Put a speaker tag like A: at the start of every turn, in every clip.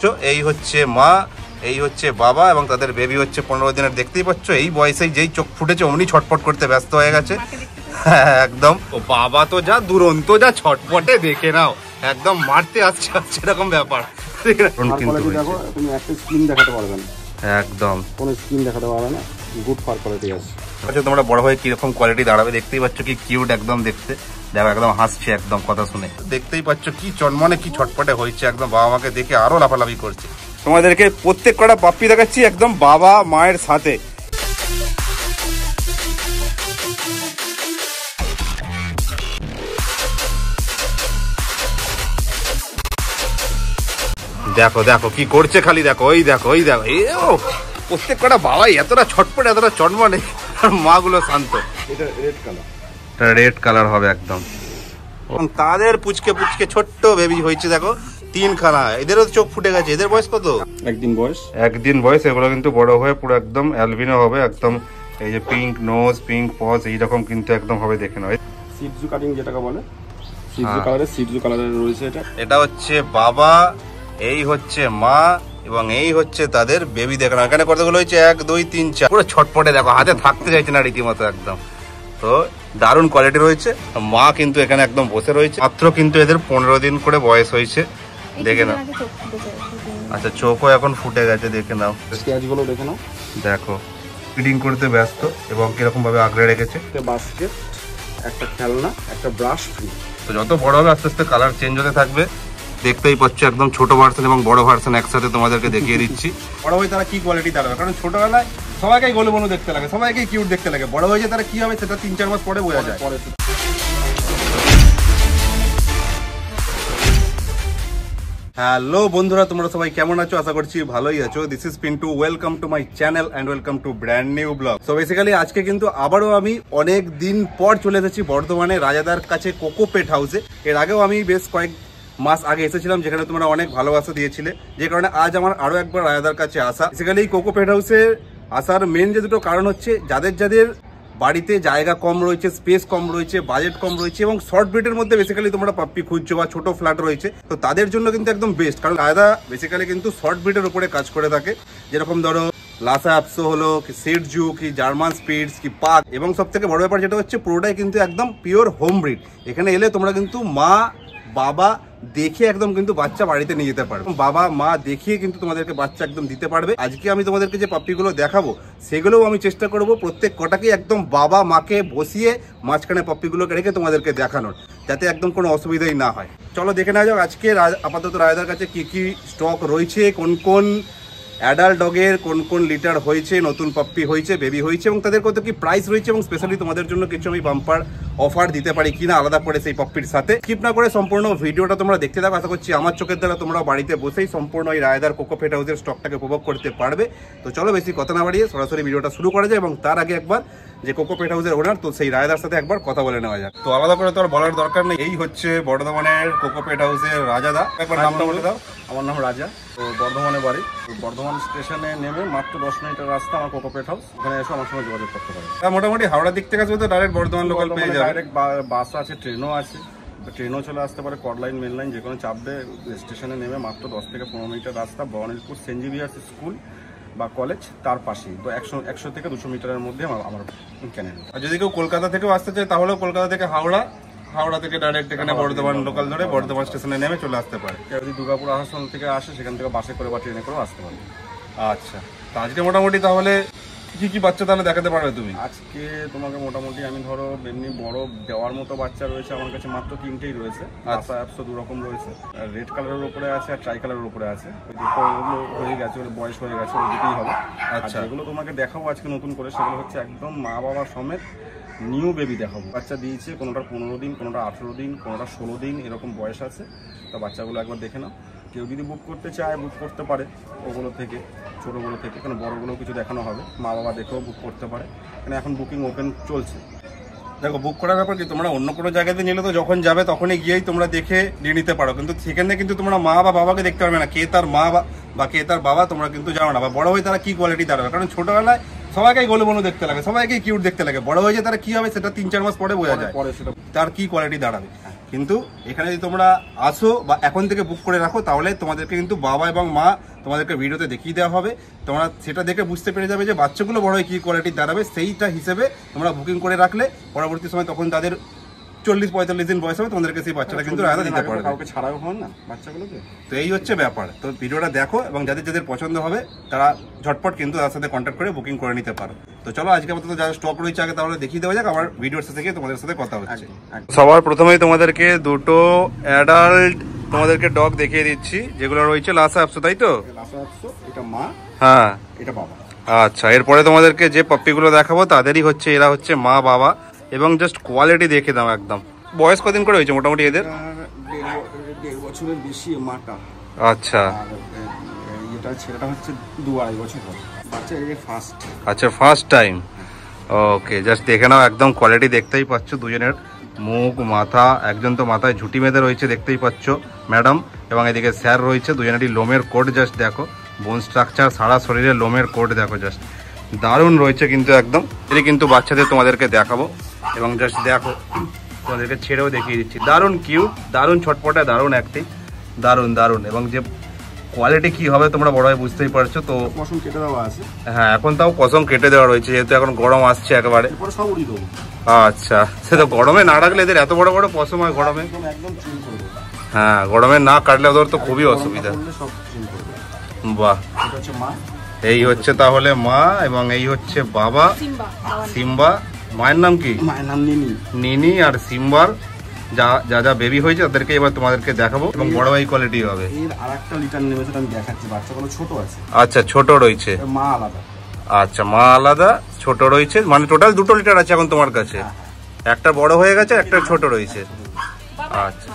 A: পাচ্ছ এই হচ্ছে মা, এই হচ্ছে বাবা এবং তাদের বেবি হচ্ছে 15 দিনের। দেখতেই পাচ্ছ এই বয়সেই যেই চোখ ফুটেছে অমনি ছটফট করতে ব্যস্ত হয়ে গেছে। হ্যাঁ একদম। ও বাবা তো যা দুরন্ত, যা ছটফটে, দেখে নাও একদম মারতে আসছে এরকম ব্যাপার।
B: তুমি একটা স্ক্রিন দেখাতে পারবে না,
A: একদম
B: কোনো স্ক্রিন দেখাতে পারবে না, গুড ফার কোয়ালিটি আছে।
A: আচ্ছা তোমরা বড় হয়ে কিরকম কোয়ালিটি দাঁড়াবে দেখতেই পাচ্ছ, কি কিউট একদম দেখতে। দেখো একদম হাসছে একদম কথা শুনে, দেখতেই পাচ্ছ কি চনমনে কি ছটপটে হয়েছে একদম, বাবা মাকে দেখে আরো লাফালাফি করছে। তোমাদেরকে প্রত্যেক কটা পাপ্পি দেখাচ্ছি একদম বাবা মায়ের সাথে। দেখো দেখো কি করছে খালি, দেখো ওই দেখো ওই দেখো, প্রত্যেক কটা বাবাই এতটা ছটপটে এতটা চনমনে, আর মা গুলো শান্ত।
B: এটা রেড কালার,
A: এটা রেড কালার হবে একদম। তাদের পুচকে পুচকে ছোট্ট বেবি হয়েছে দেখো, 3 খানা। এদেরও চোখ ফুটে গেছে। এদের বয়স কত? একদিন বয়স। এগুলো কিন্তু বড় হয়ে পুরো একদম অ্যালবিনো হবে একদম। এই যে পিঙ্ক নোজ, পিঙ্ক পজ, এইরকম কিন্তু একদম হবে, দেখে নাও।
B: সিডজু কাটিং যেটাকে বলে, সিডজু কালারের রয়েছে এটা।
A: এটা হচ্ছে বাবা, এই হচ্ছে মা এবং এই হচ্ছে তাদের বেবি। দেখে নাও এখানে কতগুলো হয়েছে, 1 2 3 4, পুরো ছটপটে দেখো, হাতে থাকতে চাইছে না রীতিমতো একদম। তো দারুণ কোয়ালিটি রয়েছে। মা কিন্তু এখানে একদম বসে রয়েছে। মাত্র কিন্তু এদের 15 দিন করে বয়স হয়েছে, দেখে নাও। আচ্ছা চোখও এখন ফুটে গেছে, দেখে নাও।
B: স্কেচগুলো দেখে নাও,
A: দেখো ফিডিং করতে ব্যস্ত এবং কিরকম ভাবে আগলে রেখেছে।
B: বাস্কেট, একটা খেলনা, একটা ব্রাশ ফ্রি।
A: তো যত বড় হবে আস্তে আস্তে কালার চেঞ্জ হতে থাকবে। দেখতেই পাচ্ছ একদম ছোট ভার্সন এবং বড় ভার্সন একসাথে তোমাদেরকে দেখিয়ে দিচ্ছি। বড় হয়ে তারা কি কোয়ালিটি দাঁড়াবে, কারণ ছোটবেলায় সবাইকেই গোলু বনু দেখতে লাগে, সবাইকেই কিউট দেখতে লাগে। বড় হয়ে তারা কি হবে সেটা 3-4 মাস পরে বোঝা যায়। হ্যালো বন্ধুরা, তোমরা সবাই কেমন আছো? আশা করছি ভালোই আছো। This is Pintu, welcome to my channel and welcome to brand new blog. So basically আজকে কিন্তু আবারও আমি অনেক দিন পর চলে এসেছি বর্ধমানে রাজাদার কাছে কোকোপেট হাউসে। এর আগেও আমি বেশ কয়েক মাস আগে এসেছিলাম, যেখানে তোমরা অনেক ভালোবাসা দিয়েছিলে, যে কারণে আজ আমার আরো একবার রাজাদার কাছে আসা। বেসিক্যালি কোকোপেট হাউসে আসার মেন যে দুটো কারণ হচ্ছে, যাদের যাদের বাড়িতে জায়গা কম রয়েছে, স্পেস কম রয়েছে, বাজেট কম রয়েছে এবং শর্ট ব্রিডের মধ্যে বেসিক্যালি তোমরা পাপ্পি খুঁজছো বা ছোট ফ্ল্যাট রয়েছে, তো তাদের জন্য কিন্তু একদম বেস্ট। কারণ রায়দা বেসিক্যালি কিন্তু শর্ট ব্রিডের উপরে কাজ করে থাকে, যেরকম ধরো লাসা অ্যাপসো হলো, কি সিডজু, কি জার্মান স্পিডস, কি পাক, এবং সব থেকে বড় ব্যাপার যেটা হচ্ছে পুরোটাই কিন্তু একদম পিওর হোম ব্রিড। এখানে এলে তোমরা কিন্তু মা বাবা দেখে একদম কিন্তু বাচ্চা বাড়িতে নিয়ে যেতে পারবে। বাবা মা দেখিয়ে কিন্তু তোমাদেরকে বাচ্চা একদম দিতে পারবে। আজকে আমি তোমাদেরকে যে পাপ্পিগুলো দেখাবো সেগুলোও আমি চেষ্টা করব প্রত্যেক কটাকে একদম বাবা মাকে বসিয়ে মাঝখানে পাপ্পিগুলোকে রেখে তোমাদেরকে দেখানোর, যাতে একদম কোনো অসুবিধাই না হয়। চলো দেখে নেওয়া যাক আজকে আপাতত রায়দার কাছে কি কি স্টক রয়েছে, কোন কোন অ্যাডাল্ট ডগের কোন কোন লিটার হয়েছে, নতুন পাপ্পি হয়েছে, বেবি হয়েছে, এবং তাদের কত কি প্রাইস রয়েছে, এবং স্পেশালি তোমাদের জন্য কিছু আমি বাম্পার অফার দিতে পারি কিনা আলাদা করে সেই পাপ্পির সাথে। স্কিপ না করে সম্পূর্ণ ভিডিওটা তোমরা দেখতে থাকো। আশা করছি আমার চোখের দ্বারা তোমরা বাড়িতে বসেই সম্পূর্ণ এই রায়দার কোকোপেট হাউসের স্টকটাকে উপভোগ করতে পারবে। তো চলো বেশি কথা না বাড়িয়ে সরাসরি ভিডিওটা শুরু করা যায়, এবং তার আগে একবার যে কোকোপেট হাউসের ওনার, তো সেই রায়দার সাথে একবার কথা বলে নেওয়া যাক। তো আলাদা করে তো আর বলার দরকার নেই, এই হচ্ছে বর্ধমানের কোকোপেট হাউসের রাজাদা। একবার নামটা বলে দাও।
B: আমার নাম রাজা, তো বর্ধমানে বাড়ি। তো বর্ধমান স্টেশনে নেমে মাত্র 10 মিনিটের রাস্তা আমার কোকোপেট হাউস। ওখানে এসে আমার সঙ্গে যোগাযোগ করতে পারে।
A: মোটামুটি হাওড়া দিক থেকে আসবে তো ডাইরেক্ট বর্ধমান লোকাল পেয়ে যাবে।
B: ডাইরেক্ট বাস আছে, ট্রেনও আছে, ট্রেনও চলে আসতে পারে। কড লাইন, মেন লাইন যে কোনো চাপবে। স্টেশনে নেমে মাত্র 10 থেকে 15 মিনিটের রাস্তা। বর্ণিলপুর সেন্ট জেভিয়ার্স স্কুল বা কলেজ তার পাশেই। তো 100 থেকে 200 মিটারের মধ্যে আমার ক্যানেল।
A: আর যদি কেউ কলকাতা থেকেও আসতে চায় তাহলেও কলকাতা থেকে হাওড়া, হাওড়া থেকে ডাইরেক্ট এখানে বর্ধমান লোকাল ধরে বর্ধমান স্টেশনে নেমে চলে আসতে পারে।
B: কেউ যদি দুর্গাপুর আসানসোল থেকে আসে সেখান থেকে বাসে করে বা ট্রেনে করেও আসতে পারে।
A: আচ্ছা, তো আজকে মোটামুটি তাহলে কি কি বাচ্চা তাহলে দেখাতে পারবে তুমি?
B: আজকে তোমাকে মোটামুটি আমি ধরো এমনি বড় দেওয়ার মতো বাচ্চা রয়েছে আমার কাছে মাত্র 3টেই রয়েছে। লাসা অ্যাপসো 2 রকম রয়েছে, রেড কালারের উপরে আছে আর ট্রাই কালারের উপরে আছে। ওই দুটোগুলো হয়ে গেছে, ওর বয়স হয়ে গেছে, ওই দুটোই হবে। আচ্ছা, এগুলো তোমাকে দেখাবো আজকে নতুন করে, সেগুলো হচ্ছে একদম মা বাবা সমেত নিউ বেবি দেখাবো। বাচ্চা দিয়েছে, কোনোটা 15 দিন, কোনোটা 18 দিন, কোনোটা 16 দিন এরকম বয়স আছে। তো বাচ্চাগুলো একবার দেখে নাও। কেউ যদি বুক করতে চায় বুক করতে পারে, ওগুলো থেকে ছোটোগুলো থেকে, কারণ বড়োগুলো কিছু দেখানো হবে, মা বাবা দেখেও বুক করতে পারে। কারণ এখন বুকিং ওপেন চলছে।
A: দেখো বুক করার ব্যাপার কি, তোমরা অন্য কোনো জায়গাতে নিলে তো যখন যাবে তখনই গিয়েই তোমরা দেখে নিয়ে নিতে পারো, কিন্তু সেখানে কিন্তু তোমরা মা বা বাবাকে দেখতে পারবে না, কে তার মা বা কে তার বাবা তোমরা কিন্তু জানো না। বা বড় হয়ে তারা কি কোয়ালিটি দাঁড়াবে, কারণ ছোটবেলায় সবাইকেই গোলু বনু দেখতে লাগে, সবাইকেই কিউট দেখতে লাগে। বড় হয়ে তারা কি হবে সেটা 3-4 মাস পরে বোঝা যায়, তার কি কোয়ালিটি দাঁড়াবে। কিন্তু এখানে যদি তোমরা আসো বা এখন থেকে বুক করে রাখো তাহলে তোমাদেরকে কিন্তু বাবা এবং মা তোমাদেরকে ভিডিওতে দেখিয়ে দেওয়া হবে, তোমরা সেটা দেখে বুঝতে পেরে যাবে যে বাচ্চাগুলো বড় হয়ে কী কোয়ালিটির দাঁড়াবে। সেইটা হিসেবে তোমরা বুকিং করে রাখলে পরবর্তী সময় তখন তাদের 40-45 দিন বয়স হবে, তোমাদেরকে সেই বাচ্চাটা কিন্তু রায়তা দিতে পারবে,
B: কাউকে ছাড়াও হন না বাচ্চাগুলোকে।
A: তো এই হচ্ছে ব্যাপার। তো ভিডিওটা দেখো এবং যাদের যাদের পছন্দ হবে তারা ঝটপট কিন্তু তার সাথে কন্ট্যাক্ট করে বুকিং করে নিতে পারো। তো চলো আজকে আপাতত যারা স্টক রয়েছে আগে তাহলে দেখিয়ে দেওয়া যাক, আমার ভিডিওর সাথে গিয়ে তোমাদের সাথে কথা হচ্ছে। সবার প্রথমেই তোমাদেরকে দুটো অ্যাডাল্ট তোমাদেরকে ডগ দেখিয়ে দিচ্ছি যেগুলো রয়েছে লাসা অ্যাপসো, তাই তো?
B: এটা মা,
A: হ্যাঁ
B: এটা বাবা।
A: আচ্ছা, এরপরে তোমাদেরকে যে পাপ্পিগুলো দেখাবো তাদেরই হচ্ছে, এরা হচ্ছে মা বাবা এবং জাস্ট কোয়ালিটি দেখে দাও একদম। বয়স কদিন করে হয়েছে মোটামুটি এদের?
B: 1.5 বছরের বেশি মাটা।
A: আচ্ছা,
B: এটা ছেলেটা হচ্ছে 2-2.5 বছর বাচ্চা, এই ফার্স্ট।
A: আচ্ছা, ফার্স্ট টাইম। ওকে, জাস্ট দেখে নাও একদম কোয়ালিটি দেখতেই পাচ্ছ, দুজনের মুখ মাথা, একজন তো মাথায় ঝুটি বেঁধে রয়েছে দেখতেই পাচ্ছ ম্যাডাম, এবং এদিকে স্যার রয়েছে। দুজনেরই লোমের কোট জাস্ট দেখো, বোন স্ট্রাকচার, সারা শরীরে লোমের কোট দেখো, জাস্ট দারুণ রয়েছে কিন্তু একদম। এটি কিন্তু বাচ্চাদের তোমাদেরকে দেখাবো এবং জাস্ট দেখো তোমাদেরকে ছেড়েও দেখিয়ে দিচ্ছি। দারুণ কিউট, দারুণ ছটপটা, দারুণ অ্যাক্টিং, দারুণ দারুণ। এবং যে কোয়ালিটি কি হবে তোমরা বড় হয়ে বুঝতেই পারছো। তো
B: কসম কেটে দেওয়া আছে।
A: হ্যাঁ, এখন তাও কসম কেটে দেওয়া রয়েছে যেহেতু এখন গরম আসছে একেবারে।
B: সব উড়িয়ে দেবো।
A: আচ্ছা, সে তো গরমে না রাখলে এদের এত বড় বড় পশম হয় গরমে।
B: একদম চিল করে দেবো।
A: হ্যাঁ, গরমে না কাটলে ওদের তো খুবই অসুবিধা। বাহ,
B: এটা হচ্ছে মা,
A: এই হচ্ছে তাহলে মা এবং এই হচ্ছে বাবা সিম্বা। মায়ের নাম কি?
B: মায়ের নাম নিনি।
A: নিনি আর সিম্বার যা যা যা বেবি হয়েছে তাদেরকে এবার তোমাদেরকে দেখাবো এবং বড় ভাই কোয়ালিটি হবে।
B: এর আরেকটা লিটার নেবে, সেটা আমি দেখাচ্ছি। বাচ্চাগুলো ছোট আছে।
A: আচ্ছা, ছোট রয়েছে।
B: মা আলাদা।
A: আচ্ছা, মা আলাদা, ছোট রয়েছে, মানে টোটাল 2 লিটার আছে এখন তোমার কাছে। একটা বড় হয়ে গেছে, একটা ছোট রয়েছে। আচ্ছা,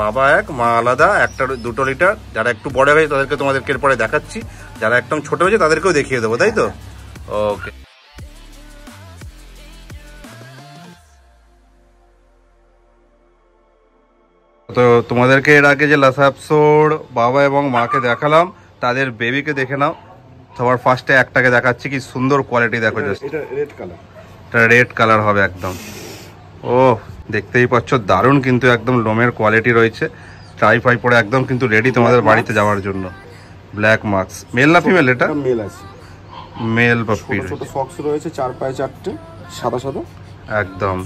A: বাবা এক, মা আলাদা, একটা 2 লিটার। যারা একটু বড় হয়েছে তাদেরকে তোমাদেরকে এরপরে দেখাচ্ছি, যারা একদম ছোট হয়েছে তাদেরকেও দেখিয়ে দেবো, তাই তো? ওকে। তো তোমাদেরকে এর আগে যে লাসা অ্যাপসোর বাবা এবং মাকে দেখালাম তাদের বেবিকে দেখে নাও। সবার ফার্স্টে একটাকে দেখাচ্ছি, কি সুন্দর কোয়ালিটি দেখো, জাস্ট
B: এটা রেড কালার।
A: এটা রেড কালার হবে একদম। ও দেখতেই পাচ্ছ, দারুণ কিন্তু একদম লোমের কোয়ালিটি রয়েছে। ট্রাই ফাই পরে একদম কিন্তু রেডি তোমাদের বাড়িতে যাওয়ার জন্য। ব্ল্যাক মার্কস, মেল না ফিমেল? এটা
B: মেল আছে,
A: মেল পাপ্পি।
B: ছোট সক্স রয়েছে, 4 পায়ে 4টে, সাদা সাদা
A: একদম।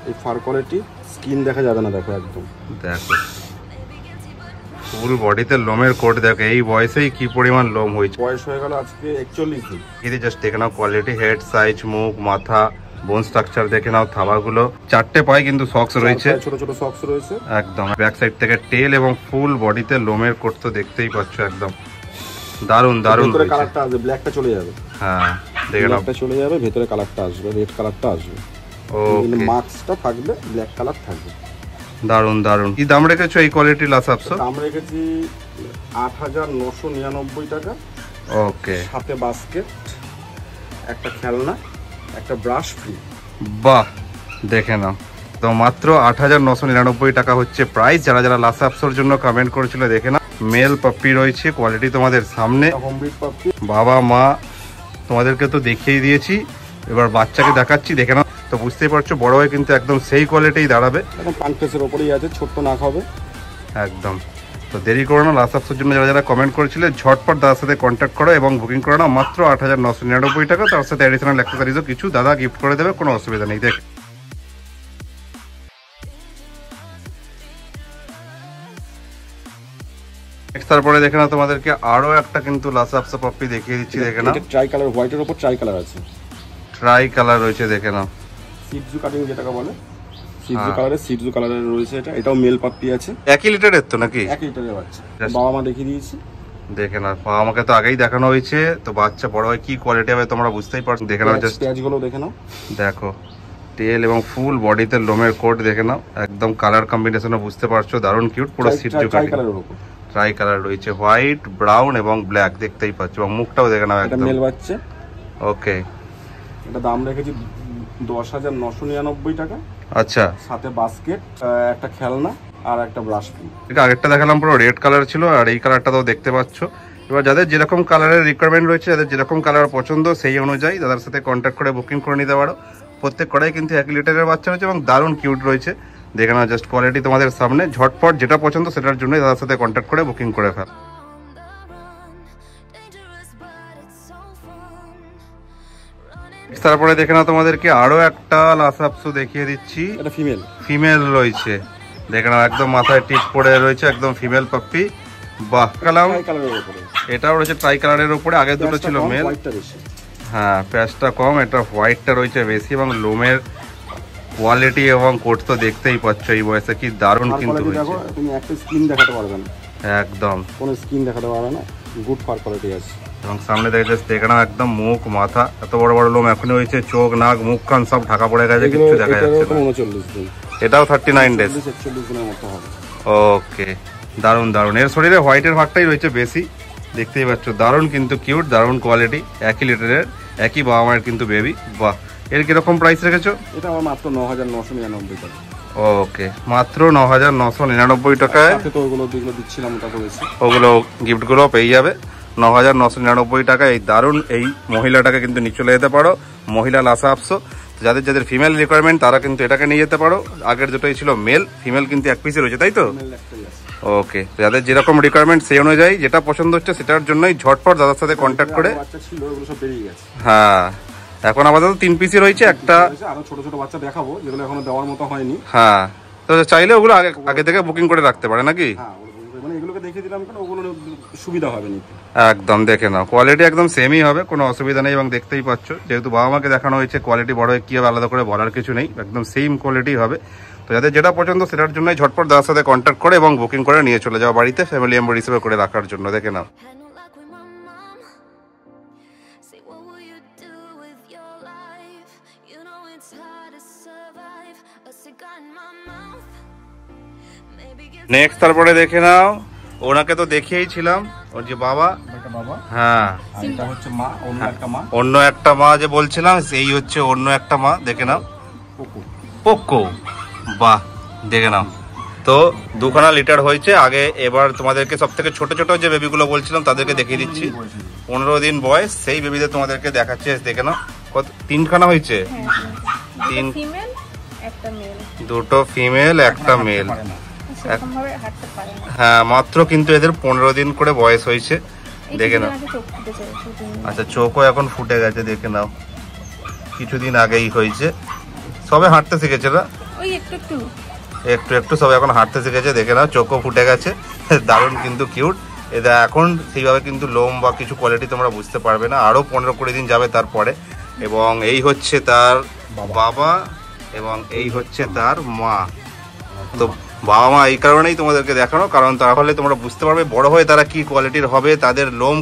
B: এই ফার কোয়ালিটি, স্কিন দেখা যাবে না, দেখো একদম।
A: দেখো ফুল বডিতে লোমের কোট দেখো, এই বয়সেই কি পরিমাণ লোম হয়েছে।
B: বয়স হয়ে গেল আজকে 41 দিন।
A: এদিকে জাস্ট দেখে নাও কোয়ালিটি, হেড সাইজ, মুখ মাথা, বোন স্ট্রাকচার দেখে নাও, থাবাগুলো। 4টে পায়ে কিন্তু সক্স রয়েছে,
B: ছোট ছোট সক্স রয়েছে
A: একদম। ব্যাক সাইড থেকে টেল এবং ফুল বডিতে লোমের কোট তো দেখতেই পাচ্ছ একদম। দারুণ দারুণ।
B: ভিতরে কালারটা আসবে, ব্ল্যাকটা চলে যাবে।
A: হ্যাঁ, দেখে নাও,
B: ব্ল্যাকটা চলে যাবে, ভিতরে কালারটা আসবে, রেড কালারটা আসবে।
A: ওকে,
B: মার্কসটা থাকবে, ব্ল্যাক কালার থাকবে।
A: দারুণ দারুণ। কি দাম রেখেছো এই কোয়ালিটি লাসা অ্যাপসো?
B: দাম রেখেছি 8,999 টাকা।
A: ওকে,
B: সাথে বাস্কেট, একটা খেলনা, একটা ব্রাশ ফ্রি।
A: বাহ, দেখে নাও। তো মাত্র 8,999 টাকা হচ্ছে প্রাইস। যারা যারা লাসা অ্যাপসোর জন্য কমেন্ট করেছিল দেখে নাও, মেল পাপ্পি রয়েছে, কোয়ালিটি তোমাদের সামনে।
B: Home breed puppy.
A: বাবা মা তোমাদেরকে তো দেখিয়ে দিয়েছি, এবার বাচ্চাকে দেখাচ্ছি, দেখে নাও। তো বুঝতেই পারছো বড় হয়ে কিন্তু একদম সেই কোয়ালিটিই দাঁড়াবে,
B: একদম পানকেসের ওপরেই আছে, ছোট্ট নাক হবে
A: একদম। তো দেরি করো না, লাসা অ্যাপসোর জন্য যারা যারা কমেন্ট করেছিলে ঝটপট দাদার সাথে কন্ট্যাক্ট করো এবং বুকিং করে নাও। মাত্র 8,999 টাকা, তার সাথে অ্যাডিশনাল অ্যাক্সেসরিজও কিছু দাদা গিফট করে দেবে, কোনো অসুবিধা নেই। দেখ তারপরে দেখে নাও, তোমাদেরকে আরো একটা কিন্তু লাসা অ্যাপসো পাপ্পি দেখিয়ে দিচ্ছি, দেখে নাও।
B: ট্রাই কালার, হোয়াইটের উপর ট্রাই কালার আছে,
A: ট্রাই কালার রয়েছে, দেখে নাও।
B: সিডজু কাটিং যেটাকে বলে, সিডজু কালারের রয়েছে। এটাও মেল পাপ্পি আছে।
A: 1 লিটারের তো নাকি?
B: 1 লিটারের বাচ্চা। বাবা মা দেখিয়ে দিয়েছি,
A: দেখে নাও। আমাকে তো আগেই দেখানো হয়েছে, তো বাচ্চা বড় হয় কি কোয়ালিটি হবে তোমরা বুঝতেই পারছো। দেখে নাও, জাস্ট
B: পেঁয়াজগুলো দেখে নাও,
A: দেখো টেল এবং ফুল বডিতে লোমের কোট দেখে নাও, একদম কালার কম্বিনেশনও বুঝতে পারছো, দারুণ কিউট। পুরো সিডজু কাটিং, ট্রাই কালার রয়েছে, হোয়াইট, ব্রাউন এবং ব্ল্যাক দেখতেই পাচ্ছ, এবং মুখটাও দেখে নাও একদম।
B: মেল বাচ্চা।
A: ওকে,
B: এটা দাম রেখেছি 10,999 টাকা।
A: আচ্ছা,
B: সাথে বাস্কেট, একটা খেলনা আর একটা ব্রাশ ফ্রি।
A: আগেরটা দেখালাম পুরো রেড কালার ছিল, আর এই কালারটা তো দেখতে পাচ্ছ। এবার যাদের যেরকম কালারের রিকোয়ারমেন্ট রয়েছে, যাদের যেরকম কালার পছন্দ সেই অনুযায়ী দাদার সাথে কন্ট্যাক্ট করে বুকিং করে নিতে পারো। প্রত্যেক কটাই কিন্তু 1 লিটারের বাচ্চা রয়েছে এবং দারুণ কিউট রয়েছে। দেখে নাও জাস্ট কোয়ালিটি তোমাদের সামনে। ঝটপট যেটা পছন্দ সেটার জন্যই দাদার সাথে কন্ট্যাক্ট করে বুকিং করে ফেল। তারপরে দেখে নাও তোমাদেরকে আরো একটা লাসা আপসু দেখিয়ে দিচ্ছি।
B: এটা ফিমেল,
A: ফিমেল রয়েছে, দেখে নাও একদম মাথায় টিপ পড়ে রয়েছে, একদম ফিমেল পাপ্পি। বাহ, কালাম এটাও রয়েছে ট্রাই কালারের উপরে, আগে দুটো ছিল মেল। হ্যাঁ, প্যাচটা কম, এটা হোয়াইটটা রয়েছে বেশি, এবং লোমের কোয়ালিটি এবং কোট তো দেখতেই পাচ্ছ এই বয়সে কি দারুণ কিন্তু হয়েছে।
B: তুমি একটা স্কিন দেখাতে পারবে না,
A: একদম
B: কোনো স্কিন দেখাতে পারবে না, গুড ফার কোয়ালিটি আছে।
A: এবং সামনে দেখে নাও একদম মুখ মাথা এত বড় বড় লোম এখনই হয়েছে, চোখ নাক মুখ কান সব ঢাকা পড়ে গেছে, কিছু দেখা যাচ্ছে না।
B: 39 দিন,
A: এটাও 39 ডেজ,
B: 41 দিনের মতো হবে।
A: ওকে, দারুণ দারুণ। এর শরীরে হোয়াইটের ভাগটাই রয়েছে বেশি, দেখতেই পাচ্ছ, দারুণ কিন্তু কিউট, দারুণ কোয়ালিটি, একই লিটারের একই বাবা মায়ের কিন্তু বেবি। বাহ, এর কিরকম প্রাইস রেখেছো?
B: এটা আমার মাত্র 9999 টাকা।
A: ওকে, মাত্র 9999 টাকায়
B: তো ওগুলো দিচ্ছিলাম, ওটা করেছি,
A: ওগুলো গিফটগুলো পেয়ে যাবে 9999 টাকা। এই দারুণ এই মহিলাটাকে কিন্তু নিয়ে চলে যেতে পারো, মহিলা লাসা আপসো। যাদের যাদের ফিমেল রিকোয়ারমেন্ট তারা কিন্তু এটাকে নিয়ে যেতে পারো। আগের দুটোই ছিল মেল, ফিমেল কিন্তু এক পিসে রয়েছে, তাই তো? ওকে, যাদের যেরকম রিকোয়ারমেন্ট সেই অনুযায়ী যেটা পছন্দ হচ্ছে সেটার জন্যই ঝটপট দাদার সাথে কন্ট্যাক্ট করে। হ্যাঁ, এখন আপাতত 3 পিসই রয়েছে, একটা
B: আরো ছোট ছোট বাচ্চা দেখাবো যেগুলো এখনো দেওয়ার মতো হয়নি।
A: হ্যাঁ, তো চাইলে ওগুলো আগে থেকে বুকিং করে রাখতে পারে নাকি?
B: মানে এগুলোকে দেখিয়ে দিলাম কেন, ওগুলো সুবিধা হবে নিতে।
A: একদম দেখে নাও, কোয়ালিটি একদম সেমই হবে, কোনো অসুবিধা নেই। এবং দেখতেই পাচ্ছ যেহেতু বাবা মাকে দেখানো হয়েছে, কোয়ালিটি বড় কি হবে আলাদা করে বলার কিছু নেই, একদম সেম কোয়ালিটি হবে। তো যাদের যেটা পছন্দ সেটার জন্যই ঝটপট দাদার সাথে কন্ট্যাক্ট করে এবং বুকিং করে নিয়ে চলে যাওয়া বাড়িতে ফ্যামিলি মেম্বার হিসেবে করে রাখার জন্য। দেখে নাও। নেক্সট তারপরে দেখে নাও, ওনাকে তো দেখিয়েছিলাম, ওর যে বাবা, হ্যাঁ
B: এটা হচ্ছে মা, অন্য একটা মা,
A: অন্য একটা মা যে বলছিলাম সেই হচ্ছে অন্য একটা মা। দেখে নাও, পোকো। বাহ, দেখে নাও তো 2খানা লিটার হয়েছে আগে। এবার তোমাদেরকে সব থেকে ছোট ছোট যে বেবিগুলো বলছিলাম তাদেরকে দেখিয়ে দিচ্ছি, 15 দিন বয়স সেই বেবিদের তোমাদেরকে দেখাচ্ছে। দেখে নাও, কত 3খানা হয়েছে, 2টো ফিমেল একটা মেল। হ্যাঁ, মাত্র কিন্তু এদের 15 দিন করে বয়স হয়েছে। দেখে নাও, আচ্ছা চোখও এখন ফুটে গেছে, দেখে নাও, কিছুদিন আগেই হয়েছে, সবে হাঁটতে শিখেছে না, একটু একটু সবে এখন হাঁটতে শিখেছে। দেখে নাও, চোখও ফুটে গেছে, দারুণ কিন্তু কিউট। এদের এখন সেইভাবে কিন্তু লোম বা কিছু কোয়ালিটি তোমরা বুঝতে পারবে না, আরো 15-20 দিন যাবে তারপরে। এবং এই হচ্ছে তার বাবা এবং এই হচ্ছে তার মা। তো বাবা মা এই কারণেই তোমাদেরকে দেখানো, কারণ তাহলে তোমরা বুঝতে পারবে বড় হয়ে তারা কি কোয়ালিটির হবে, তাদের লোম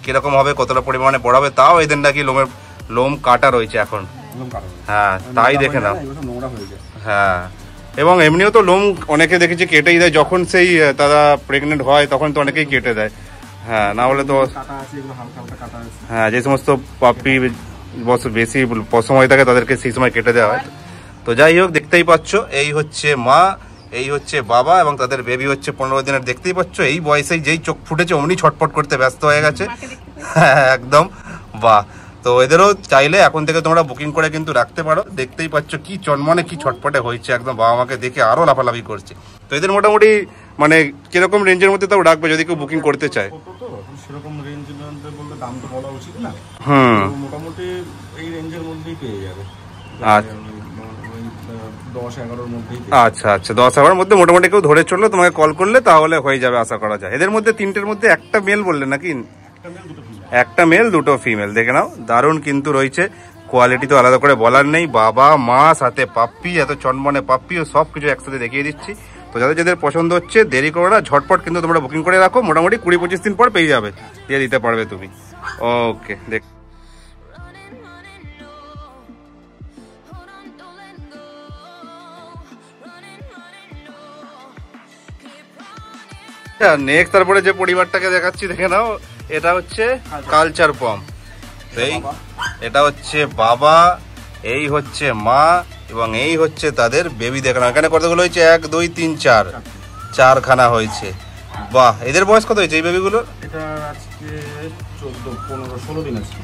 A: কিরকম হবে, কতটা পরিমাণে বড় হবে। তাও এদের নাকি লোম কাটা রয়েছে এখন। হ্যাঁ, তাই দেখে নাও। হ্যাঁ, এবং এমনিও তো লোম অনেকে দেখেছি কেটেই দেয়, যখন সেই তারা প্রেগনেন্ট হয় তখন তো অনেকেই কেটে দেয়। হ্যাঁ, না হলে তো হ্যাঁ, যে সমস্ত পাপ্পি বেশি সময় থাকে তাদেরকে সেই সময় কেটে দেওয়া হয়। তো যাই হোক, দেখতেই পাচ্ছ এই হচ্ছে মা, এই হচ্ছে বাবা, এবং তাদের বেবি হচ্ছে 15 দিনের। দেখতেই পাচ্ছ এই বয়সেই যেই চোখ ফুটেছে অমনি ছটপট করতে ব্যস্ত হয়ে গেছে। হ্যাঁ, একদম বাহ। তো এদেরও চাইলে এখন থেকে তোমরা বুকিং করে কিন্তু রাখতে পারো। দেখতেই পাচ্ছ কি চনমনে কি ছটপটে হয়েছে, একদম বাবা মাকে দেখে আরো লাফালাফি করছে। তো এদের মোটামুটি মানে কিরকম রেঞ্জের মধ্যে তাও রাখবে যদি কেউ বুকিং করতে চায়?
B: সেরকম রেঞ্জের মধ্যে বলতে দাম তো বলা উচিত না, মোটামুটি এই রেঞ্জের মধ্যেই পেয়ে যাবে।
A: আচ্ছা
B: 10-11-র মধ্যেই।
A: আচ্ছা আচ্ছা, 10-11-র মধ্যে মোটামুটি কেউ ধরে চললো, তোমাকে কল করলে তাহলে হয়ে যাবে, আশা করা যায়। এদের মধ্যে 3টের মধ্যে একটা মেল বললে নাকি? একটা মেল 2টো ফিমেল। দেখে নাও, দারুণ কিন্তু রয়েছে, কোয়ালিটি তো আলাদা করে বলার নেই। বাবা মা সাথে পাপ্পি, এত চনমনে পাপ্পি ও সব কিছু একসাথে দেখিয়ে দিচ্ছি। তো যাদের যাদের পছন্দ হচ্ছে দেরি করো না, ঝটপট কিন্তু তোমরা বুকিং করে রাখো, মোটামুটি 20-25 দিন পর পেয়ে যাবে, দিয়ে দিতে পারবে তুমি। ওকে, দেখ নেক্সট তারপরে যে পরিবারটাকে দেখাচ্ছি দেখে নাও, এটা হচ্ছে কালচার পম। এটা হচ্ছে বাবা, এই হচ্ছে মা, এবং এই হচ্ছে তাদের বেবি। দেখে নাও, এখানে কতগুলো হয়েছে, 1 2 3 4, 4খানা হয়েছে। বাহ, এদের বয়স কত হয়েছে এই বেবিগুলোর?
B: এটা আজকে 14-15-16 দিন আছে।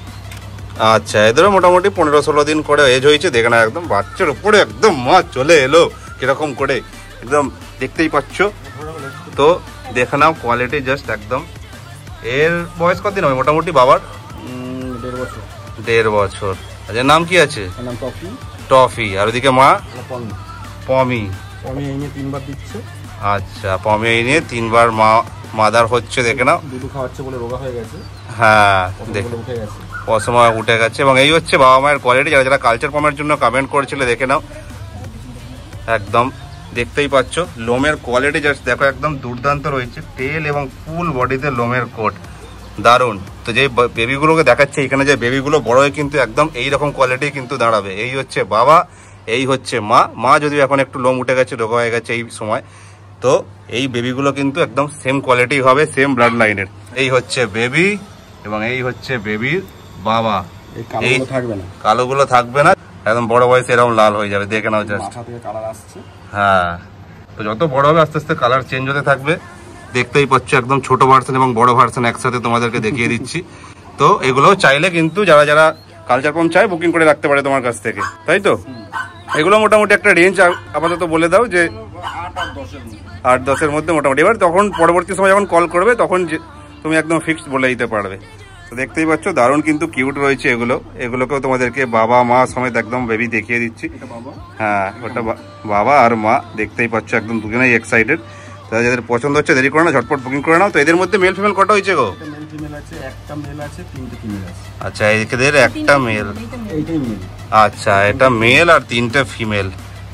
A: আচ্ছা, এদেরও মোটামুটি 15-16 দিন করে এজ হয়েছে। দেখে না, একদম বাচ্চার উপরে একদম মা চলে এলো, কিরকম করে একদম দেখতেই পাচ্ছ। তো দেখে নাও কোয়ালিটি জাস্ট একদম। এর বয়স কতদিন হবে মোটামুটি বাবার?
B: 1.5 বছর।
A: 1.5 বছর। আচ্ছা, নাম কি আছে?
B: নাম টফি।
A: টফি। আর ওদিকে মা? পমি।
B: পমি এই নিয়ে 3 বার দিচ্ছে।
A: আচ্ছা, পমি এই নিয়ে 3 বার মাদার হচ্ছে, দেখে নাও।
B: দুধ খাওয়াচ্ছে বলে রোগা হয়ে গেছে।
A: হ্যাঁ, দেখে
B: উঠে গেছে,
A: অসময় উঠে গেছে। এবং এই হচ্ছে বাবা মায়ের কোয়ালিটি। যারা যারা কালচার পমের জন্য কমেন্ট করেছিল দেখে নাও, একদম দেখতেই পাচ্ছ লোমের কোয়ালিটি জাস্ট দেখো, একদম দুর্দান্ত রয়েছে। তেল এবং ফুল বডিতে লোমের কোট, দারুণ। তো যে বেবিগুলোকে দেখাচ্ছে এখানে, যে বেবিগুলো বড় হয়ে কিন্তু একদম এইরকম কোয়ালিটি কিন্তু দাঁড়াবে। এই হচ্ছে বাবা, এই হচ্ছে মা। মা যদিও এখন একটু লোম উঠে গেছে, রোগা হয়ে গেছে এই সময়। তো এই বেবিগুলো কিন্তু একদম সেম কোয়ালিটি হবে, সেম ব্লাড লাইনের। এই হচ্ছে বেবি এবং এই হচ্ছে বেবির বাবা। এই কালোগুলো থাকবে না, একদম বড় বয়সে এরকম লাল হয়ে যাবে, দেখে নাও জাস্ট। হ্যাঁ, তো যত বড় হবে আস্তে আস্তে কালার চেঞ্জ হতে থাকবে। দেখতেই পাচ্ছ একদম ছোট ভার্সন এবং বড় ভার্সন একসাথে তোমাদেরকে দেখিয়ে দিচ্ছি। তো এগুলো চাইলে কিন্তু যারা যারা কালচার পম চায় বুকিং করে রাখতে পারে তোমার কাছ থেকে, তাই তো? এগুলো মোটামুটি একটা রেঞ্জ আপাতত বলে দাও, যে 8-10-এর মধ্যে মোটামুটি। এবার তখন পরবর্তী সময় যখন কল করবে তখন তুমি একদম ফিক্সড বলে দিতে পারবে। তো দেখতেই পাচ্ছ দারুণ কিন্তু কিউট রয়েছে এগুলো। এগুলোকেও তোমাদেরকে বাবা মা সমেত একদম বেবি দেখিয়ে দিচ্ছি। হ্যাঁ, ওটা বাবা আর মা, দেখতেই পাচ্ছ একদম দুজনেই এক্সাইটেড। তারা যাদের পছন্দ হচ্ছে দেরি করে না, ঝটপট বুকিং করে নাও। তো এদের মধ্যে মেল ফিমেল কটা হয়েছে গো?
B: একটা মেল আছে, 3টে ফিমেল আছে।
A: আচ্ছা, এদের একটা মেল।
B: এইটাই মেল।
A: আচ্ছা, এটা মেল আর 3টে ফিমেল।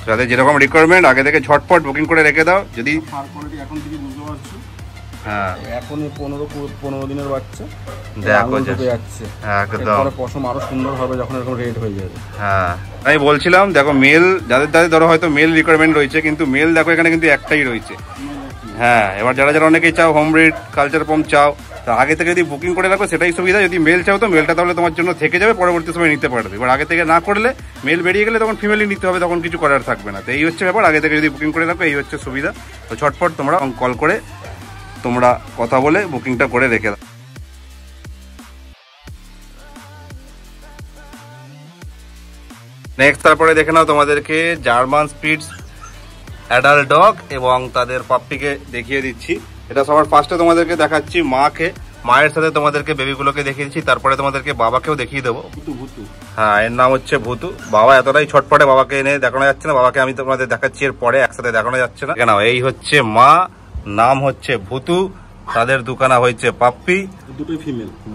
A: যাদের যেরকম রিকোয়ারমেন্ট আগে থেকে ঝটপট বুকিং করে রেখে দাও। যদি
B: এখন থেকে বুঝতে পারছো,
A: হ্যাঁ
B: এখন 15 দিনের বাচ্চা,
A: দেখো
B: যাচ্ছে
A: একদম
B: পশম আরো সুন্দর হবে যখন এরকম রেড হয়ে যাবে।
A: হ্যাঁ, আমি বলছিলাম দেখো মেল যাদের যাদের ধরো হয়তো মেল রিকোয়ারমেন্ট রয়েছে, কিন্তু মেল দেখো এখানে কিন্তু একটাই রয়েছে। হ্যাঁ, এবার যারা যারা অনেকেই চাও হোম ব্রিড কালচার পম চাও, তো আগে থেকে যদি বুকিং করে রাখো সেটাই সুবিধা। যদি মেল চাও তো মেলটা তাহলে তোমার জন্য থেকে যাবে, পরবর্তী সময় নিতে পারবে। এবার আগে থেকে না করলে মেল বেরিয়ে গেলে তখন ফিমেলই নিতে হবে, তখন কিছু করার থাকবে না। তো এই হচ্ছে ব্যাপার, আগে থেকে যদি বুকিং করে রাখো এই হচ্ছে সুবিধা। তো ঝটপট তোমরা কল করে তোমরা কথা বলে বুকিংটা করে রেখে দাও। নেক্সট তারপরে দেখে নাও তোমাদেরকে জার্মান স্পিডস অ্যাডাল্ট ডগ এবং তাদের পাপ্পিকে দেখিয়ে দিচ্ছি। এটা সবার ফার্স্টে তোমাদেরকে দেখাচ্ছি মাকে, মায়ের সাথে তোমাদেরকে বেবিগুলোকে দেখিয়ে দিচ্ছি, তারপরে তোমাদেরকে বাবাকেও দেখিয়ে দেবো। হ্যাঁ, এর নাম হচ্ছে ভূতু। বাবা এতটাই ছটপটে, বাবাকে এনে দেখানো যাচ্ছে না। বাবাকে আমি তোমাদের দেখাচ্ছি এর পরে, একসাথে দেখানো যাচ্ছে না। কেন, এই হচ্ছে মা, নাম হচ্ছে ভূতু, তাদের দুখানা হয়েছে পাপ্পি,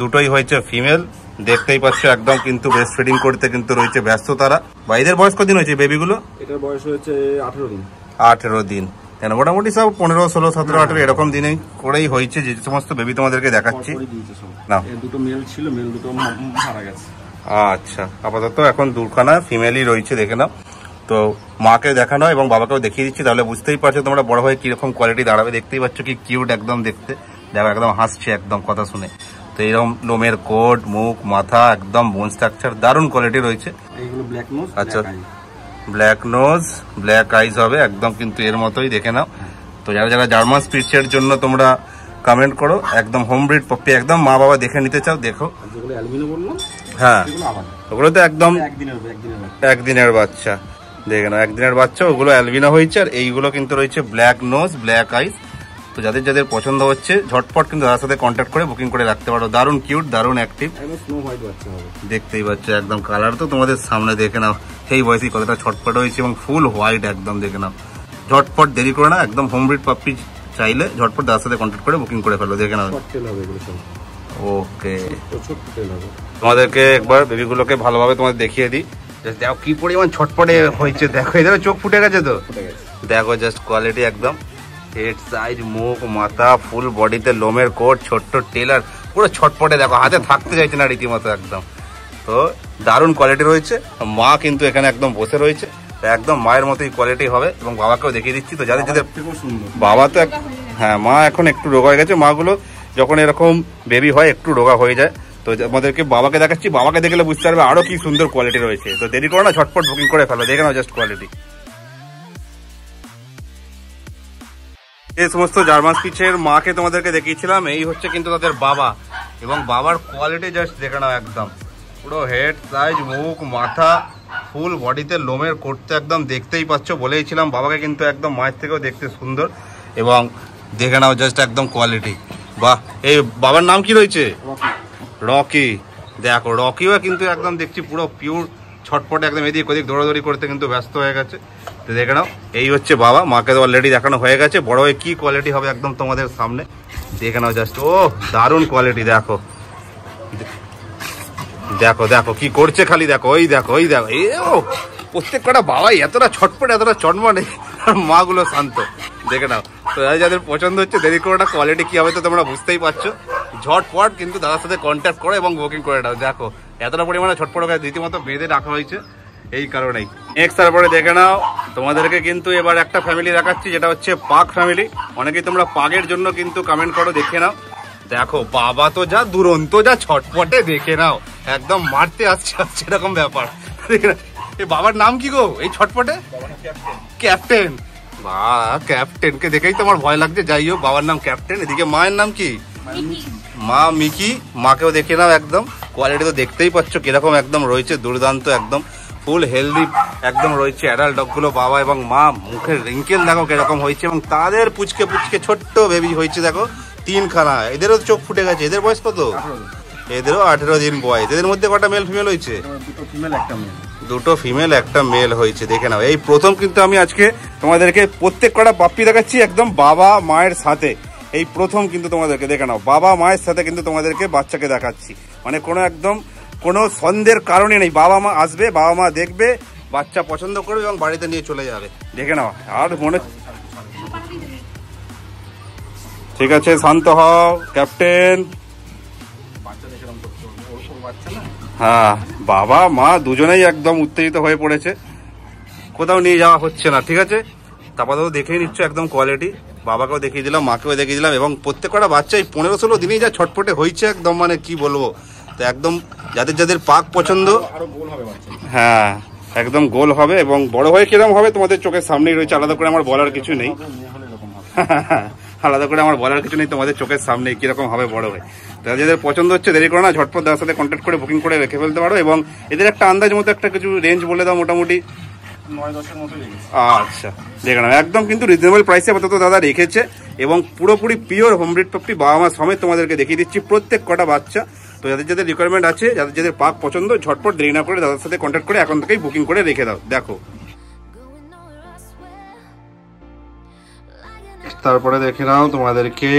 A: দুটোই হয়েছে ফিমেল। দেখতেই পাচ্ছ একদম কিন্তু ব্রেস্ট ফিডিং করতে কিন্তু রয়েছে ব্যস্ত তারা। বা এদের বয়স কদিন হয়েছে বেবিগুলো?
B: এটার বয়স হয়েছে 18 দিন।
A: 18 দিন, কেন মোটামুটি সব 15, 16, 17, 18 এরকম দিনে করেই হয়েছে। যে সমস্ত বেবি তোমাদেরকে দেখাচ্ছি না,
B: দুটো মেল ছিল, মেল দুটো মারা গেছে।
A: আচ্ছা, আপাতত এখন দুখানা ফিমেলই রয়েছে, দেখে নাও। তো মাকে দেখানো এবং বাবাকেও দেখিয়ে দিচ্ছি, তাহলে বুঝতেই পারছো তোমরা বড় হয়ে কিরকম কোয়ালিটি দাঁড়াবে। দেখতেই পাচ্ছ কি কিউট একদম দেখতে, দেখো একদম হাসছে একদম কথা শুনে। তো এইরকম লোমের কোট, মুখ, মাথা, একদম বোন স্ট্রাকচার দারুণ কোয়ালিটি রয়েছে। আচ্ছা, ব্ল্যাক নোজ ব্ল্যাক আইজ হবে একদম কিন্তু এর মতোই, দেখে নাও। তো যারা যারা জার্মান স্পিডসের জন্য তোমরা কমেন্ট করো, একদম হোম ব্রিড পপি, একদম মা বাবা দেখে নিতে চাও, দেখো। হ্যাঁ, ওগুলো তো একদম একদিনের বাচ্চা, দেখে নাও একদিনের বাচ্চা, ওগুলো অ্যালবিনো হয়েছে। আর এইগুলো কিন্তু রয়েছে ব্ল্যাক নোজ ব্ল্যাক আইজ। তো যাদের যাদের পছন্দ হচ্ছে ঝটপট কিন্তু তার সাথে কন্ট্যাক্ট করে বুকিং করে রাখতে পারো। দারুণ কিউট, দারুণ অ্যাক্টিভ, দেখতেই পাচ্ছ একদম কালার তো তোমাদের সামনে, দেখে নাও সেই বয়সী কতটা ছটপট হয়েছে এবং ফুল হোয়াইট একদম, দেখে নাও। ঝটপট দেরি করে না, একদম হোম ব্রিড পাপ্পি চাইলে ঝটপট তার সাথে কন্ট্যাক্ট করে বুকিং করে ফেলো, দেখে নাও। ওকে, তোমাদেরকে একবার বেবিগুলোকে ভালোভাবে তোমাদের দেখিয়ে দিই। দেখো কি পরিমাণ ছটপটে হয়েছে, দেখো এদের চোখ ফুটে গেছে। তো দেখো জাস্ট কোয়ালিটি একদম, হেড সাইজ, মুখ, মাথা, ফুল বডিতে লোমের কোট, ছোট্ট টেলার, পুরো ছটপটে দেখো, হাতে থাকতে চাইছে না রীতিমতো একদম। তো দারুণ কোয়ালিটি রয়েছে। মা কিন্তু এখানে একদম বসে রয়েছে, একদম মায়ের মতোই কোয়ালিটি হবে। এবং বাবাকেও দেখিয়ে দিচ্ছি। তো যাদের যাদের বাবা তো হ্যাঁ, মা এখন একটু রোগা হয়ে গেছে। মাগুলো যখন এরকম বেবি হয় একটু রোগা হয়ে যায়। তো আমাদেরকে বাবাকে দেখাচ্ছি, বাবাকে দেখলে বুঝতে পারবে আরো কি সুন্দর কোয়ালিটি রয়েছে। তো দেরি করো না, ঝটপট বুকিং করে ফেলো, দেখে নাও জাস্ট কোয়ালিটি। এই সমস্ত জার্মান স্পিচের মাকে তোমাদেরকে দেখিয়েছিলাম, এই হচ্ছে কিন্তু তাদের বাবা। এবং বাবার কোয়ালিটি জাস্ট দেখে নাও একদম, পুরো হেড সাইজ, মুখ, মাথা, ফুল বডিতে লোমের কোটটা একদম দেখতেই পাচ্ছ, বলেইছিলাম বাবাকে কিন্তু একদম মায়ের থেকেও দেখতে সুন্দর, এবং দেখে নাও জাস্ট একদম কোয়ালিটি। বাহ, এই বাবার নাম কি রয়েছে? রকি। দেখো রকিও কিন্তু একদম দেখছি পুরো পিওর ছটপটে, একদম এদিক ওদিক দৌড়াদৌড়ি করতে কিন্তু ব্যস্ত হয়ে গেছে। তো দেখে নাও, এই হচ্ছে বাবা। মাকে তো অলরেডি দেখানো হয়ে গেছে, বড় হয়ে কি কোয়ালিটি হবে একদম তোমাদের সামনে দেখে নাও জাস্ট। ও দারুণ কোয়ালিটি। দেখো দেখো দেখো কি করছে, খালি দেখো, ওই দেখো ওই দেখো। এ ও প্রত্যেক কটা বাবাই এতটা ছটপটে, এতটা চটমটে, আর মাগুলো শান্ত। দেখে নাও। তো যাদের পছন্দ হচ্ছে, দেরি করে ওটা কোয়ালিটি কি হবে তো তোমরা বুঝতেই পারছো। ঝটপট কিন্তু দাদার সাথে কন্ট্যাক্ট করো এবং বুকিং করে নাও। দেখো এতটা পরিমাণে ছটপট রীতিমতো বেঁধে রাখা হয়েছে এই কারণেই। নেক্সট তারপরে দেখে নাও, তোমাদেরকে কিন্তু এবার একটা ফ্যামিলি দেখাচ্ছি, যেটা হচ্ছে পাক ফ্যামিলি। অনেকেই তোমরা পাগের জন্য কিন্তু কমেন্ট করো, দেখে নাও। দেখো বাবা তো যা দুরন্ত, যা ছটপটে, দেখে নাও একদম মারতে আসছে এরকম ব্যাপার। দেখে নাও, এই বাবার নাম কি গো এই ছটপটে? ক্যাপ্টেন। বা ক্যাপ্টেনকে দেখেই তোমার ভয় লাগছে। যাই হোক, বাবার নাম ক্যাপ্টেন। এদিকে মায়ের নাম কি? মা মিকি। মাকেও দেখে নাও, একদম কোয়ালিটি তো দেখতেই পাচ্ছ কিরকম একদম রয়েছে, দুর্দান্ত, একদম ফুল হেলদি একদম রয়েছে অ্যাডাল্ট ডগগুলো। বাবা এবং মা মুখের রিঙ্কেল দেখো কিরকম হয়েছে, এবং তাদের পুচকে পুচকে ছোট্ট বেবি হয়েছে দেখো, 3খানা। এদেরও চোখ ফুটে গেছে। এদের বয়স কত? এদেরও 18 দিন বয়স। এদের মধ্যে কটা মেল ফিমেল হয়েছে? দুটো ফিমেল একটা মেল হয়েছে। দেখে নাও, এই প্রথম কিন্তু আমি আজকে তোমাদেরকে প্রত্যেক কটা পাপ্পি দেখাচ্ছি একদম বাবা মায়ের সাথে। এই প্রথম কিন্তু তোমাদেরকে, দেখে নাও, বাবা মায়ের সাথে কিন্তু তোমাদেরকে বাচ্চাকে দেখাচ্ছি। মানে কোনো একদম কোনো সন্দেহের কারণে নেই। বাবা মা আসবে, বাবা মা দেখবে, বাচ্চা পছন্দ করবে এবং বাড়িতে নিয়ে চলে যাবে। দেখে নাও। আর মনে ঠিক আছে, শান্ত হও ক্যাপ্টেন। হ্যাঁ, বাবা মা দুজনেই একদম উত্তেজিত হয়ে পড়েছে, কোথাও নিয়ে যাওয়া হচ্ছে না। ঠিক আছে, তারপর দেখেই নিচ্ছ একদম কোয়ালিটি। বাবাকেও দেখিয়ে দিলাম, মাকেও দেখিয়ে দিলাম, এবং প্রত্যেকটা বাচ্চা এই 15-16 দিনেই যা ছটপটে হয়েছে একদম, মানে কি বলবো। তো একদম যাদের যাদের পাক পছন্দ, হ্যাঁ একদম গোল হবে, এবং বড় হয়ে কিরকম হবে তোমাদের চোখের সামনেই রয়েছে। আলাদা করে আমার বলার কিছু নেই, আলাদা করে আমার বলার কিছু নেই, তোমাদের চোখের সামনে কিরকম হবে বড় হয়ে। যাদের যাদের পছন্দ হচ্ছে, দেরি করো না, ঝটপট দাদার সাথে কন্ট্যাক্ট করে বুকিং করে রেখে ফেলতে পারো। এবং এদের একটা আন্দাজ মতো একটা কিছু রেঞ্জ বলে দাও, মোটামুটি
B: 9-10 মতো।
A: আচ্ছা, দেখে নাও একদম কিন্তু রিজনেবল প্রাইসে আপাতত দাদা রেখেছে, এবং পুরোপুরি পিওর হোম ব্রিড পাপ্পি বাবা মা সমেত তোমাদেরকে দেখিয়ে দিচ্ছি প্রত্যেক কটা বাচ্চা। তো যাদের যাদের রিকোয়ারমেন্ট আছে, যাদের যাদের পাক পছন্দ, ঝটপট দেরি না করে দাদার সাথে কন্ট্যাক্ট করে এখন থেকেই বুকিং করে রেখে দাও। দেখো তারপরে দেখে নাও, তোমাদেরকে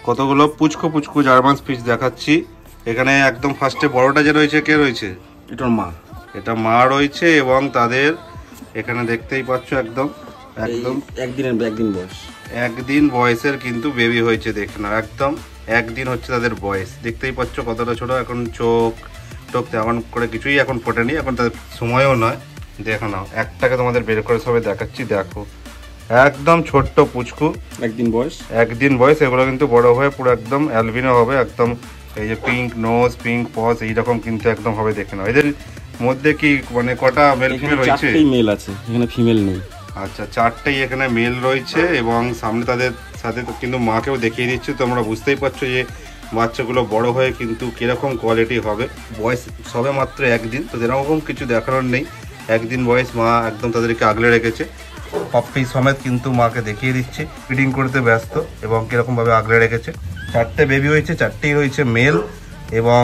A: কতগুলো পুচকু পুচকু জার্মান স্পিচ দেখাচ্ছি। এখানে একদম ফার্স্টে বড়টা যে রয়েছে, কে রয়েছে?
B: এটার মা।
A: এটা মা রয়েছে, এবং তাদের এখানে দেখতেই পাচ্ছ একদম একদম একদিন বয়সের কিন্তু বেবি হয়েছে। দেখে নাও একদম একদিন হচ্ছে তাদের বয়স। দেখতেই পাচ্ছ কতটা ছোট। এখন চোখ টোক তেমন করে কিছুই এখন ফোটেনি, এখন তাদের সময়ও নয়। দেখো নাও, একটাকে তোমাদের বের করে সবাই দেখাচ্ছি। দেখো একদম ছোট্ট পুচকু, একদিন বয়স। এগুলো কিন্তু বড় হয়ে পুরো একদম অ্যালবিনো হবে, একদম এই যে পিঙ্ক নোজ, পিঙ্ক পজ, এইরকম কিন্তু একদম হবে। দেখে নাও, এদের মধ্যে কি মানে কটা মেল ফিমেল রয়েছে?
B: মেল আছে, এখানে ফিমেল নেই।
A: আচ্ছা, 4টেই এখানে মেল রয়েছে, এবং সামনে তাদের সাথে কিন্তু মাকেও দেখিয়ে দিচ্ছি। তোমরা বুঝতেই পারছো যে বাচ্চাগুলো বড় হয়ে কিন্তু কিরকম কোয়ালিটি হবে। বয়স সবে মাত্র একদিন, তো এরকম কিছু দেখানোর নেই। একদিন বয়স, মা একদম তাদেরকে আগলে রেখেছে। পাপ্পি সমেত কিন্তু মাকে দেখিয়ে দিচ্ছে, ফিডিং করতে ব্যস্ত, এবং কিরকম ভাবে আগলে রেখেছে। 4টে বেবি হয়েছে, 4টেই রয়েছে মেল, এবং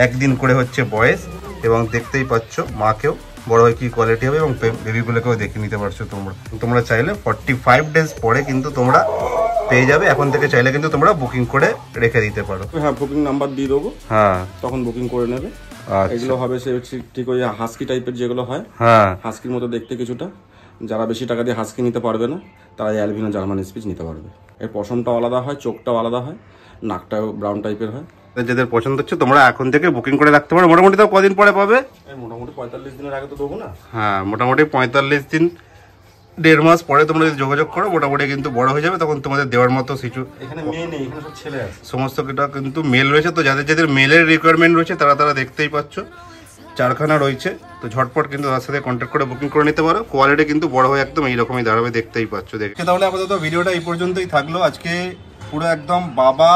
A: একদিন করে হচ্ছে বয়স। এবং দেখতেই পাচ্ছ মাকেও বড় হয়ে কি কোয়ালিটি হবে, এবং বেবিগুলোকেও দেখে নিতে পারছো তোমরা। তোমরা চাইলে 45 ডেজ পরে কিন্তু তোমরা পেয়ে যাবে। এখন থেকে চাইলে কিন্তু তোমরা বুকিং করে রেখে দিতে পারো।
B: হ্যাঁ, বুকিং নাম্বার দিয়ে দেবো, হ্যাঁ তখন বুকিং করে নেবে। এগুলো হবে সে ঠিক ওই হাস্কি টাইপের যেগুলো হয়, হ্যাঁ হাস্কির মতো দেখতে কিছুটা। যারা বেশি টাকা দিয়ে হাস্কি নিতে পারবে না, তারা অ্যালবিনো জার্মান স্পিচ নিতে পারবে। এর পশমটাও আলাদা হয়, চোখটাও আলাদা হয়, নাকটাও ব্রাউন টাইপের হয়।
A: যাদের পছন্দ হচ্ছে তোমরা এখন থেকে বুকিং করে রাখতে পারো। মোটামুটি তাও কদিন পরে পাবে?
B: মোটামুটি 45 দিনের আগে তো দেবো না।
A: হ্যাঁ, মোটামুটি 45 দিন, 1.5 মাস পরে তোমরা যদি যোগাযোগ করো, মোটামুটি কিন্তু বড় হয়ে যাবে। তখন তোমাদের দেওয়ার মতো
B: এখানে মেয়ে নেই, এখানে সব ছেলে আছে,
A: সমস্ত কিছু কিন্তু মেল রয়েছে। তো যাদের যাদের মেলের রিকোয়ারমেন্ট রয়েছে, তারা দেখতেই পাচ্ছ 4খানা রয়েছে। তো ঝটপট কিন্তু তার সাথে কন্ট্যাক্ট করে বুকিং করে নিতে পারো। কোয়ালিটি কিন্তু বড় হয়ে একদম এইরকমই দাঁড়াবে, দেখতেই পাচ্ছ। দেখে তাহলে আপাতত ভিডিওটা এই পর্যন্তই থাকলো। আজকে পুরো একদম বাবা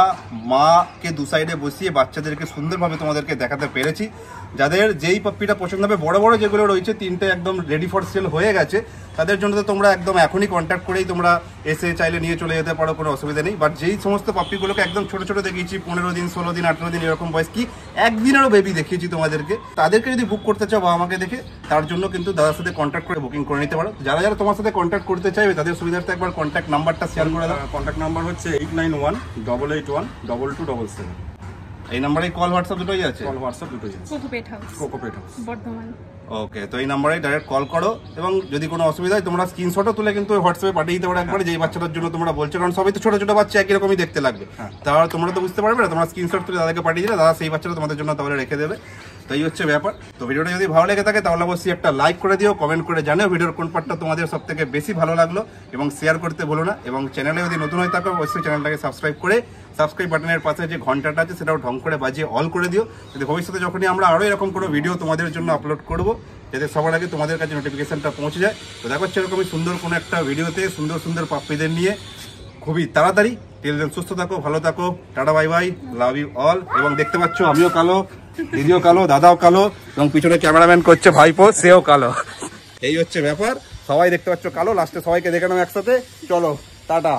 A: মাকে দু সাইডে বসিয়ে বাচ্চাদেরকে সুন্দরভাবে তোমাদেরকে দেখাতে পেরেছি। যাদের যেই পাপ্পিটা পছন্দ হবে, বড় বড় যেগুলো রয়েছে 3টে একদম রেডি ফর সেল হয়ে গেছে, তাদের জন্য তো তোমরা একদম এখনই কন্ট্যাক্ট করেই তোমরা এসে চাইলে নিয়ে চলে যেতে পারো, কোনো অসুবিধা নেই। বাট যেই সমস্ত পাপ্পিগুলোকে একদম ছোট ছোট দেখিয়েছি, 15 দিন 16 দিন 18 দিন এরকম বয়স, কি একদিনেরও বেবি দেখিয়েছি তোমাদেরকে, তাদেরকে যদি বুক করতে চাও বা আমাকে দেখে, তার জন্য কিন্তু দাদার সাথে কন্ট্যাক্ট করে বুকিং করে নিতে পারো। যারা যারা তোমার সাথে কন্ট্যাক্ট করতে চাইবে তাদের সুবিধার্থে একবার কন্ট্যাক্ট নাম্বারটা শেয়ার করে দাও।
B: কন্ট্যাক্ট নাম্বার হচ্ছে 8918812277।
A: এই নাম্বারে কল হোয়াটসঅ্যাপ দুটোই আছে?
B: কল হোয়াটসঅ্যাপ দুটোই আছে। কোকোপেট হাউস
C: বর্ধমান।
A: ওকে, তো এই নাম্বারে ডাইরেক্ট কল করো, এবং যদি কোনো অসুবিধা হয় তোমরা স্ক্রিনশটও তুলে কিন্তু হোয়াটসঅ্যাপে পাঠিয়ে দিতে পারো একবারে, যেই বাচ্চাটার জন্য তোমরা বলছো, কারণ সবাই তো ছোট ছোট বাচ্চা একই রকমই দেখতে লাগবে। তাহলে তোমরা তো বুঝতে পারবে না, তোমরা স্ক্রিনশট তুলে দাদাকে পাঠিয়ে দিলে দাদা সেই বাচ্চাটা তোমাদের জন্য তাহলে রেখে দেবে। তো এই হচ্ছে ব্যাপার। তো ভিডিওটা যদি ভালো লেগে থাকে তাহলে অবশ্যই একটা লাইক করে দিও, কমেন্ট করে জানিও ভিডিওর কোন পার্টটা তোমাদের সব থেকে বেশি ভালো লাগলো, এবং শেয়ার করতে ভুলো না। এবং চ্যানেলে যদি নতুন হয়ে থাকো অবশ্যই চ্যানেলটাকে সাবস্ক্রাইব করে সাবস্ক্রাইব বাটনের পাশে যে ঘন্টাটা আছে সেটাও ঢং করে বাজিয়ে অল করে দিও, যাতে ভবিষ্যতে যখনই আমরা আরও এরকম কোনো ভিডিও তোমাদের জন্য আপলোড করবো, যাতে সবার আগে তোমাদের কাছে নোটিফিকেশনটা পৌঁছে যায়। তো দেখো এরকমই সুন্দর কোনো একটা ভিডিওতে সুন্দর সুন্দর পাপ্পিদের নিয়ে খুবই তাড়াতাড়ি। টিল দেন সুস্থ থাকো, ভালো থাকো, tata bye bye, love you all. এবং দেখতে পাচ্ছ আমিও কালো, দিদিও কালো, দাদাও কালো, এবং পিছনে ক্যামেরাম্যান করছে ভাইপো, সেও কালো। এই হচ্ছে ব্যাপার, সবাই দেখতে পাচ্ছ কালো। লাস্টে সবাইকে দেখে নাও একসাথে, চলো টাটা।